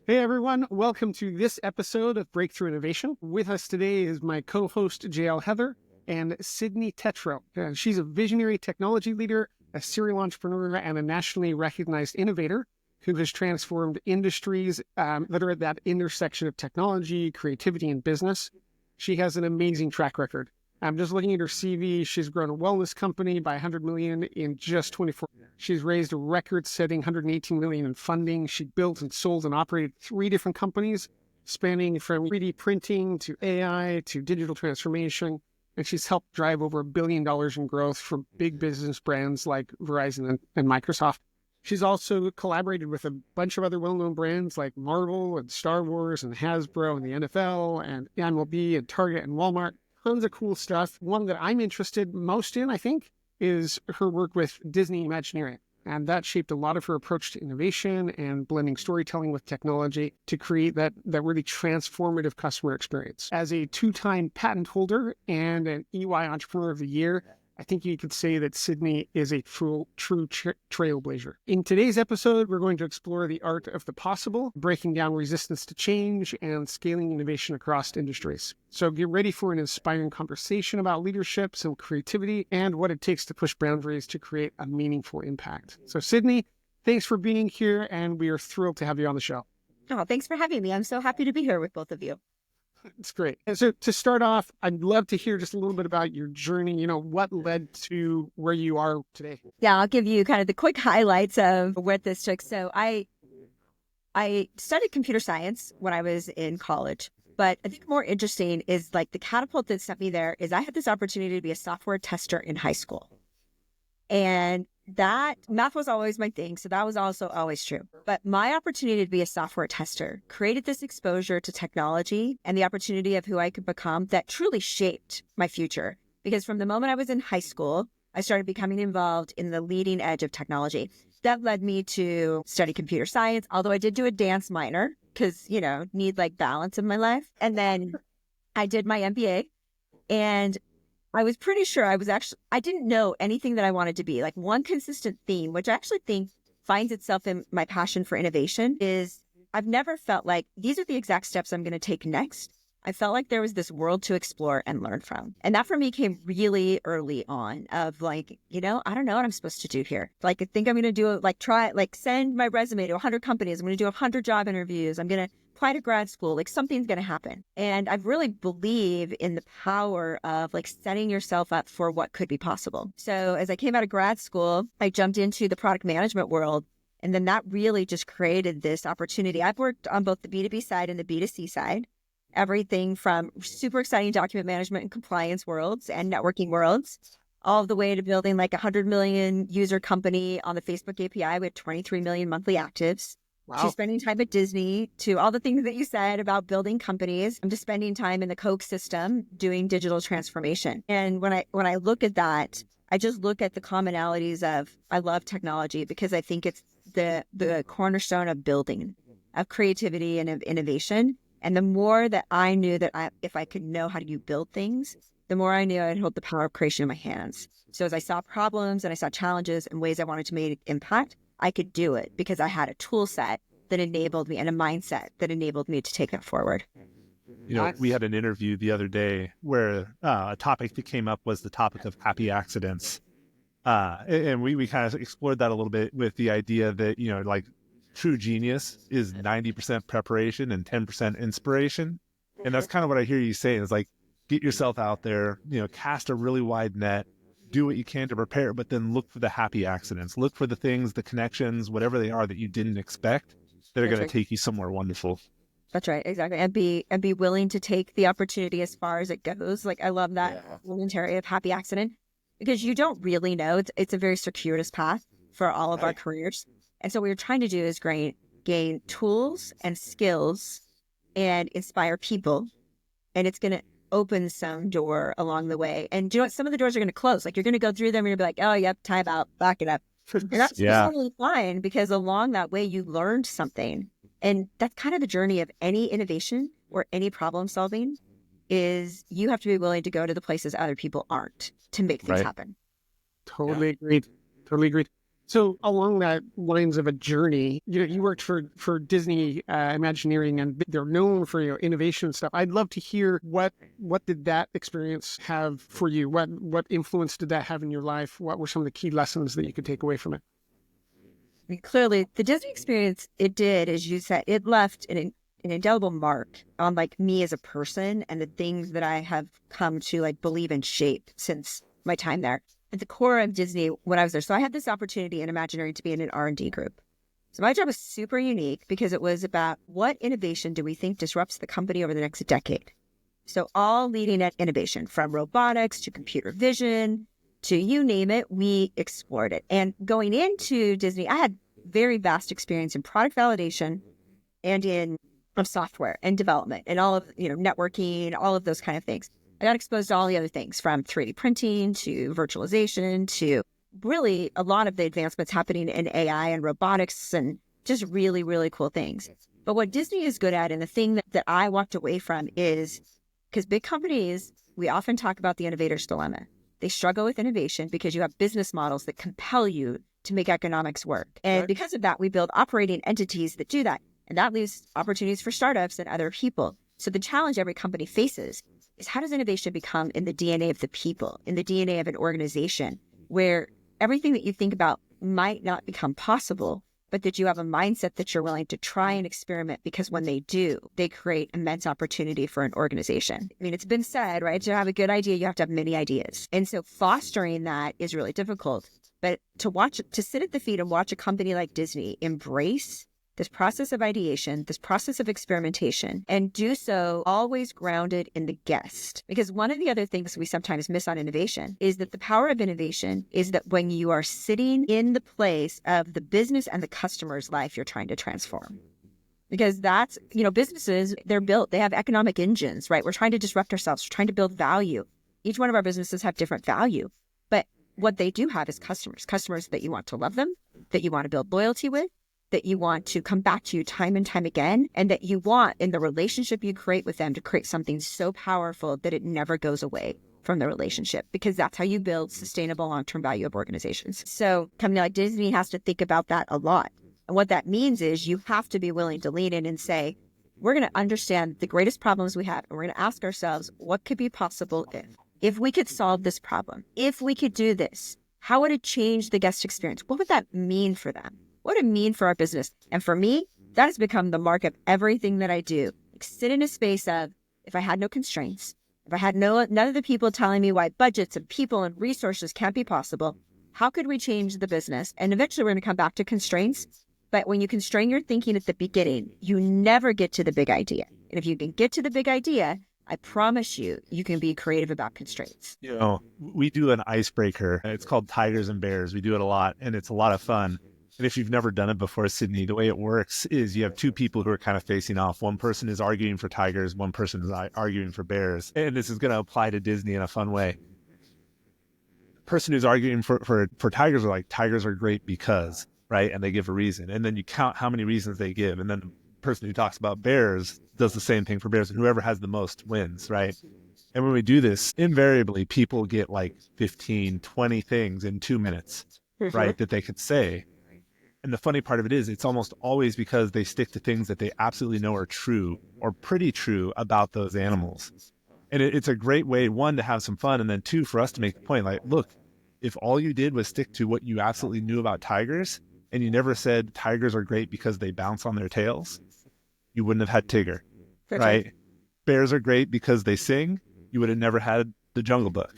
Hey everyone, welcome to this episode of Breakthrough Innovation. With us today is my co-host JL Heather and Cydni Tetro. She's a visionary technology leader, a serial entrepreneur, and a nationally recognized innovator who has transformed industries that are at that intersection of technology, creativity, and business. She has an amazing track record. I'm just looking at her CV. She's grown a wellness company by 100 million in just 24. She's raised a record-setting 118 million in funding. She built and sold and operated 3 different companies, spanning from 3D printing to AI to digital transformation. And she's helped drive over $1 billion in growth for big business brands like Verizon and Microsoft. She's also collaborated with a bunch of other well-known brands like Marvel and Star Wars and Hasbro and the NFL and MLB and Target and Walmart. Tons of cool stuff. One that I'm interested most in, I think, is her work with Disney Imagineering. And that shaped a lot of her approach to innovation and blending storytelling with technology to create that really transformative customer experience. As a 2-time patent holder and an EY Entrepreneur of the Year, I think you could say that Cydni is a true trailblazer. In today's episode, we're going to explore the art of the possible, breaking down resistance to change and scaling innovation across industries. So get ready for an inspiring conversation about leadership, some creativity, and what it takes to push boundaries to create a meaningful impact. So Cydni, thanks for being here, and we are thrilled to have you on the show. Oh, thanks for having me. I'm so happy to be here with both of you. It's great. And so to start off, I'd love to hear just a little bit about your journey, what led to where you are today. Yeah, I'll give you kind of the quick highlights of where this took. So I studied computer science when I was in college, but I think more interesting is like the catapult that sent me there is I had this opportunity to be a software tester in high school. And that math was always my thing. So that was also always true. But my opportunity to be a software tester created this exposure to technology and the opportunity of who I could become that truly shaped my future. Because from the moment I was in high school, I started becoming involved in the leading edge of technology. That led me to study computer science, although I did do a dance minor because, need like balance in my life. And then I did my MBA, and I was pretty sure I didn't know anything that I wanted to be. Like one consistent theme, which I actually think finds itself in my passion for innovation, is I've never felt like these are the exact steps I'm going to take next. I felt like there was this world to explore and learn from. And that for me came really early on of like, I don't know what I'm supposed to do here. Like, I think I'm going to send my resume to 100 companies. I'm going to do 100 job interviews. I'm going to apply to grad school. Like something's going to happen. And I really believe in the power of like setting yourself up for what could be possible. So as I came out of grad school, I jumped into the product management world. And then that really just created this opportunity. I've worked on both the B2B side and the B2C side. Everything from super exciting document management and compliance worlds and networking worlds, all the way to building like 100 million user company on the Facebook API with 23 million monthly actives. Wow. To spending time at Disney, to all the things that you said about building companies, and to spending time in the Coke system doing digital transformation. And when I look at that, I just look at the commonalities of I love technology because I think it's the cornerstone of building, of creativity and of innovation. And the more that I knew that if I could know how to build things, the more I knew I'd hold the power of creation in my hands. So as I saw problems and I saw challenges and ways I wanted to make impact, I could do it because I had a tool set that enabled me and a mindset that enabled me to take it forward. We had an interview the other day where a topic that came up was the topic of happy accidents. And we kind of explored that a little bit with the idea that, like, true genius is 90% preparation and 10% inspiration. And that's kind of what I hear you saying is like, get yourself out there, cast a really wide net, do what you can to prepare, but then look for the happy accidents, look for the things, the connections, whatever they are that you didn't expect that are going to take you somewhere wonderful. That's right. Exactly. And be willing to take the opportunity as far as it goes. Like I love that commentary of happy accident because you don't really know. It's a very circuitous path for all of our careers. And so what you're trying to do is gain tools and skills and inspire people. And it's going to open some door along the way. And do you know what? Some of the doors are going to close. Like you're going to go through them and you'll be like, oh, yep, time out, back it up. And that's totally fine because along that way you learned something. And that's kind of the journey of any innovation or any problem solving is you have to be willing to go to the places other people aren't to make things happen. Totally agreed. So along that lines of a journey, you worked for Disney Imagineering, and they're known for innovation and stuff. I'd love to hear what did that experience have for you? What influence did that have in your life? What were some of the key lessons that you could take away from it? I mean, clearly, the Disney experience, it did, as you said, it left an indelible mark on like me as a person and the things that I have come to like believe and shape since my time there. At the core of Disney when I was there. So I had this opportunity in Imagineering to be in an R&D group. So my job was super unique because it was about what innovation do we think disrupts the company over the next decade? So all leading at innovation, from robotics to computer vision to you name it, we explored it. And going into Disney, I had very vast experience in product validation and in software and development and all of, networking, all of those kind of things. I got exposed to all the other things, from 3D printing to virtualization to really a lot of the advancements happening in AI and robotics and just really, really cool things. But what Disney is good at, and the thing that I walked away from, is because big companies, we often talk about the innovator's dilemma. They struggle with innovation because you have business models that compel you to make economics work. And because of that, we build operating entities that do that. And that leaves opportunities for startups and other people. So the challenge every company faces is, how does innovation become in the DNA of the people, in the DNA of an organization, where everything that you think about might not become possible, but that you have a mindset that you're willing to try and experiment, because when they do, they create immense opportunity for an organization. I mean, it's been said, right? To have a good idea, you have to have many ideas. And so fostering that is really difficult. But to sit at the feet and watch a company like Disney embrace this process of ideation, this process of experimentation, and do so always grounded in the guest. Because one of the other things we sometimes miss on innovation is that the power of innovation is that when you are sitting in the place of the business and the customer's life you're trying to transform. Because that's, businesses, they're built, they have economic engines, right? We're trying to disrupt ourselves, we're trying to build value. Each one of our businesses have different value. But what they do have is customers that you want to love them, that you want to build loyalty with, that you want to come back to you time and time again, and that you want in the relationship you create with them to create something so powerful that it never goes away from the relationship, because that's how you build sustainable long-term value of organizations. So a company like Disney has to think about that a lot. And what that means is you have to be willing to lean in and say, we're going to understand the greatest problems we have, and we're going to ask ourselves, what could be possible if we could solve this problem? If we could do this, how would it change the guest experience? What would that mean for them? What would it mean for our business? And for me, that has become the mark of everything that I do. Like, sit in a space of, if I had no constraints, if I had none of the people telling me why budgets and people and resources can't be possible, how could we change the business? And eventually we're going to come back to constraints. But when you constrain your thinking at the beginning, you never get to the big idea. And if you can get to the big idea, I promise you can be creative about constraints. We do an icebreaker. It's called Tigers and Bears. We do it a lot, and it's a lot of fun. And if you've never done it before, Cydni, the way it works is you have two people who are kind of facing off. One person is arguing for tigers, one person is arguing for bears. And this is going to apply to Disney in a fun way. The person who's arguing for tigers are like, tigers are great because, right? And they give a reason. And then you count how many reasons they give. And then the person who talks about bears does the same thing for bears. And whoever has the most wins, right? And when we do this, invariably, people get like 15, 20 things in 2 minutes, right, that they could say. And the funny part of it is, it's almost always because they stick to things that they absolutely know are true or pretty true about those animals. And it's a great way, one, to have some fun, and then two, for us to make the point, like, look, if all you did was stick to what you absolutely knew about tigers, and you never said tigers are great because they bounce on their tails, you wouldn't have had Tigger, right? Bears are great because they sing, you would have never had the Jungle Book.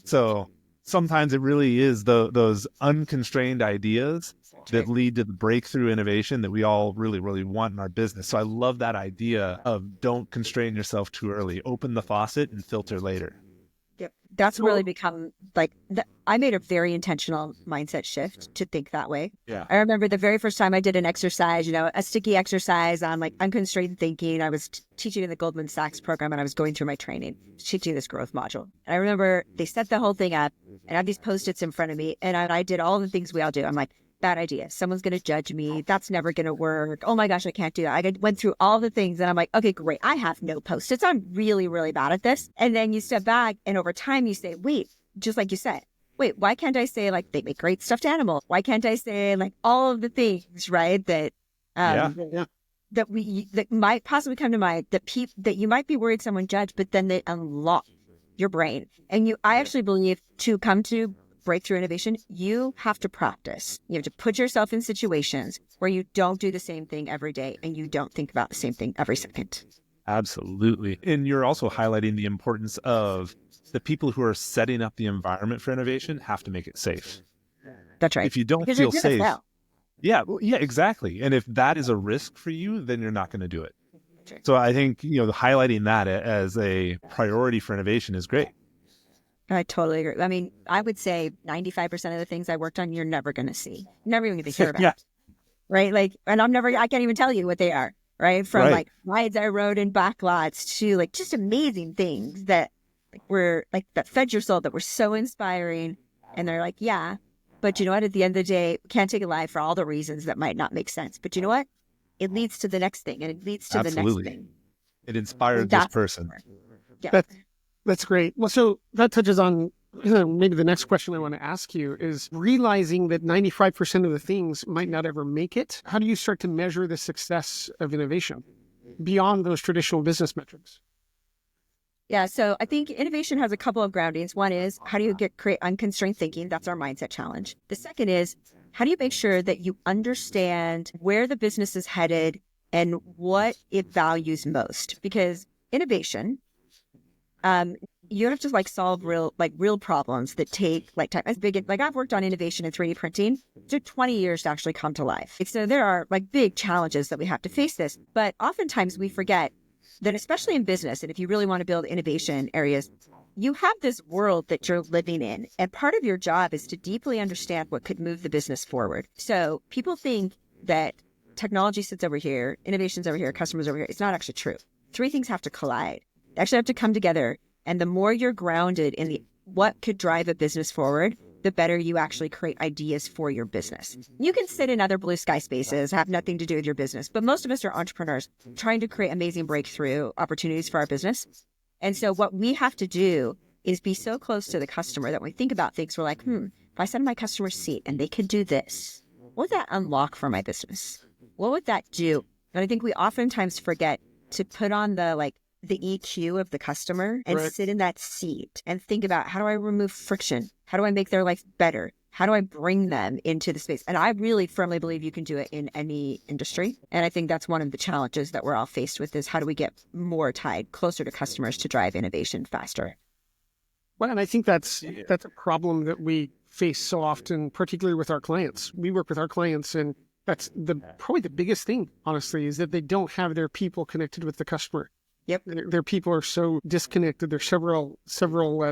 So sometimes it really is those unconstrained ideas that lead to the breakthrough innovation that we all really, really want in our business. So I love that idea of don't constrain yourself too early. Open the faucet and filter later. Yep. That's really become I made a very intentional mindset shift to think that way. Yeah. I remember the very first time I did an exercise, a sticky exercise on like unconstrained thinking. I was teaching in the Goldman Sachs program, and I was going through my training, teaching this growth module. And I remember they set the whole thing up, and I had these Post-its in front of me, and I did all the things we all do. I'm like, bad idea. Someone's going to judge me. That's never going to work. Oh my gosh, I can't do that. I went through all the things, and I'm like, okay, great. I have no Post-its. I'm really, really bad at this. And then you step back, and over time you say, wait, just like you said, wait, why can't I say like they make great stuffed animals? Why can't I say like all of the things, right? That Yeah. that might possibly come to mind that you might be worried someone judged, but then they unlock your brain. And I actually believe to come to breakthrough innovation, you have to practice. You have to put yourself in situations where you don't do the same thing every day and you don't think about the same thing every second. Absolutely. And you're also highlighting the importance of the people who are setting up the environment for innovation have to make it safe. That's right. If you don't Because feel you're gonna safe, fail. yeah, exactly. And if that is a risk for you, then you're not going to do it. Sure. So I think, highlighting that as a priority for innovation is great. I totally agree. I mean, I would say 95% of the things I worked on, you're never going to see, never even going to hear about. Yeah. Right. Like, and I can't even tell you what they are. Right. From like rides I rode in backlots to like just amazing things that were like that fed your soul, that were so inspiring. And they're like, yeah, but you know what? At the end of the day, we can't take it live for all the reasons that might not make sense. But you know what? It leads to the next thing, and it leads to Absolutely. the next thing. It inspired this person. Yeah. That's great. Well, so that touches on maybe the next question I want to ask you is realizing that 95% of the things might not ever make it. How do you start to measure the success of innovation beyond those traditional business metrics? Yeah, so I think innovation has a couple of groundings. One is how do you create unconstrained thinking? That's our mindset challenge. The second is how do you make sure that you understand where the business is headed and what it values most? Because innovation, you have to like solve real problems that take like time. As big, like I've worked on innovation in 3D printing. It took 20 years to actually come to life. So there are like big challenges that we have to face this. But oftentimes we forget that, especially in business, and if you really want to build innovation areas, you have this world that you're living in. And part of your job is to deeply understand what could move the business forward. So people think that technology sits over here, innovation's over here, customers over here. It's not actually true. Three things have to collide. They actually have to come together. And the more you're grounded in what could drive a business forward, the better you actually create ideas for your business. You can sit in other blue sky spaces, have nothing to do with your business, but most of us are entrepreneurs trying to create amazing breakthrough opportunities for our business. And so what we have to do is be so close to the customer that when we think about things, we're like, if I sat in my customer's seat and they could do this, what would that unlock for my business? What would that do? And I think we oftentimes forget to put on the EQ of the customer and sit in that seat and think about, how do I remove friction? How do I make their life better? How do I bring them into the space? And I really firmly believe you can do it in any industry. And I think that's one of the challenges that we're all faced with is how do we get more tied closer to customers to drive innovation faster? Well, and I think that's a problem that we face so often, particularly with our clients. We work with our clients, and that's probably the biggest thing, honestly, is that they don't have their people connected with the customer. Yep. Their people are so disconnected. There's several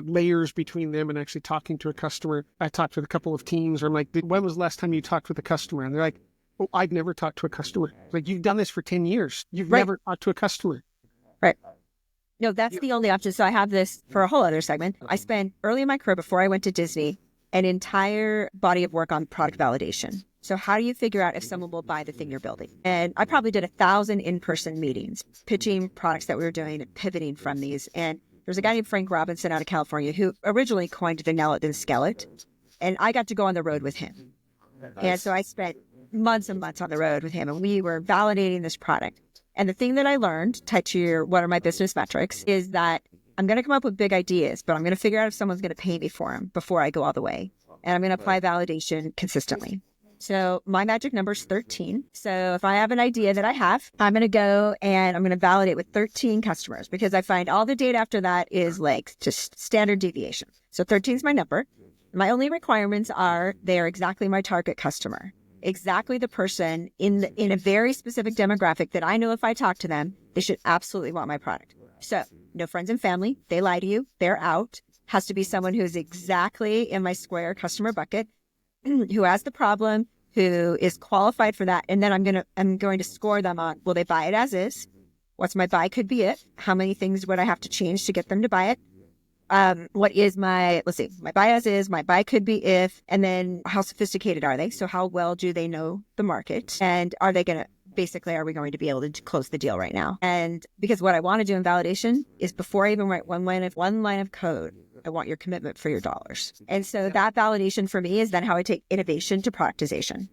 layers between them and actually talking to a customer. I talked with a couple of teams. I'm like, when was the last time you talked with a customer? And they're like, oh, I've never talked to a customer. Like, you've done this for 10 years. You've never talked to a customer. Right. No, that's the only option. So I have this for a whole other segment. I spent early in my career, before I went to Disney, an entire body of work on product validation. So how do you figure out if someone will buy the thing you're building? And I probably did 1,000 in-person meetings, pitching products that we were doing and pivoting from these. And there's a guy named Frank Robinson out of California who originally coined the nail it, then scale it. And I got to go on the road with him. Nice. And so I spent months and months on the road with him, and we were validating this product. And the thing that I learned, tied to what are my business metrics, is that I'm going to come up with big ideas, but I'm going to figure out if someone's going to pay me for them before I go all the way. And I'm going to apply validation consistently. So my magic number is 13. So if I have an idea that I have, I'm going to go and I'm going to validate with 13 customers, because I find all the data after that is like just standard deviation. So 13 is my number. My only requirements are they are exactly my target customer, exactly the person in a very specific demographic that I know if I talk to them, they should absolutely want my product. So no friends and family. They lie to you. They're out. Has to be someone who's exactly in my square customer bucket, who has the problem, who is qualified for that. And then I'm going to score them on, will they buy it as is? What's my buy could be it? How many things would I have to change to get them to buy it? What is my buy as is, my buy could be if, and then how sophisticated are they? So how well do they know the market? And are they going to basically are we going to be able to close the deal right now? And because what I want to do in validation is before I even write one line of code, I want your commitment for your dollars. And so that validation for me is then how I take innovation to productization.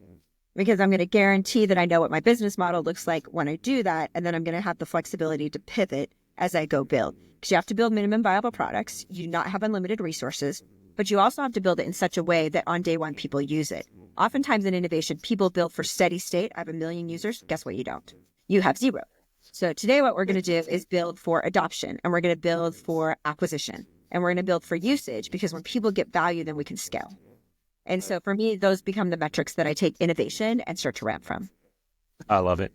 Because I'm going to guarantee that I know what my business model looks like when I do that. And then I'm going to have the flexibility to pivot as I go build. Because you have to build minimum viable products. You do not have unlimited resources, but you also have to build it in such a way that on day one, people use it. Oftentimes in innovation, people build for steady state. I have 1 million users. Guess what? You don't. You have 0. So today what we're going to do is build for adoption, and we're going to build for acquisition, and we're going to build for usage, because when people get value, then we can scale. And so for me, those become the metrics that I take innovation and start to ramp from. I love it.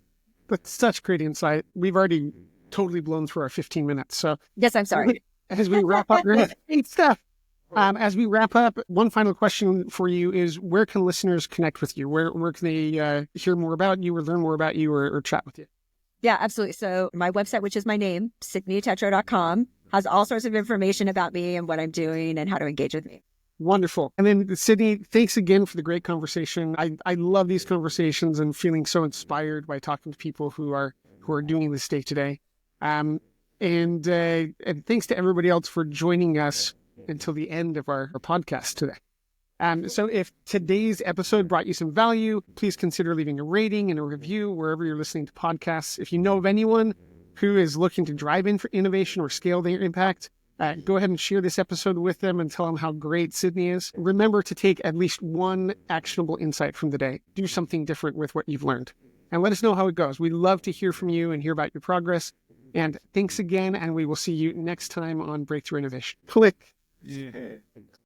That's such great insight. We've already totally blown through our 15 minutes. So Yes, I'm sorry. as we wrap up, great stuff. As we wrap up, one final question for you is, where can listeners connect with you? Where can they hear more about you or learn more about you or chat with you? Yeah, absolutely. So my website, which is my name, cydnitetro.com, has all sorts of information about me and what I'm doing and how to engage with me. Wonderful. And then Cydni, thanks again for the great conversation. I love these conversations and feeling so inspired by talking to people who are doing this day to day. And thanks to everybody else for joining us until the end of our podcast today. So if today's episode brought you some value, please consider leaving a rating and a review wherever you're listening to podcasts. If you know of anyone who is looking to drive in for innovation or scale their impact, go ahead and share this episode with them and tell them how great Cydni is. Remember to take at least one actionable insight from the day. Do something different with what you've learned. And let us know how it goes. We love to hear from you and hear about your progress. And thanks again, and we will see you next time on Breakthrough Innovation. Click. Yeah.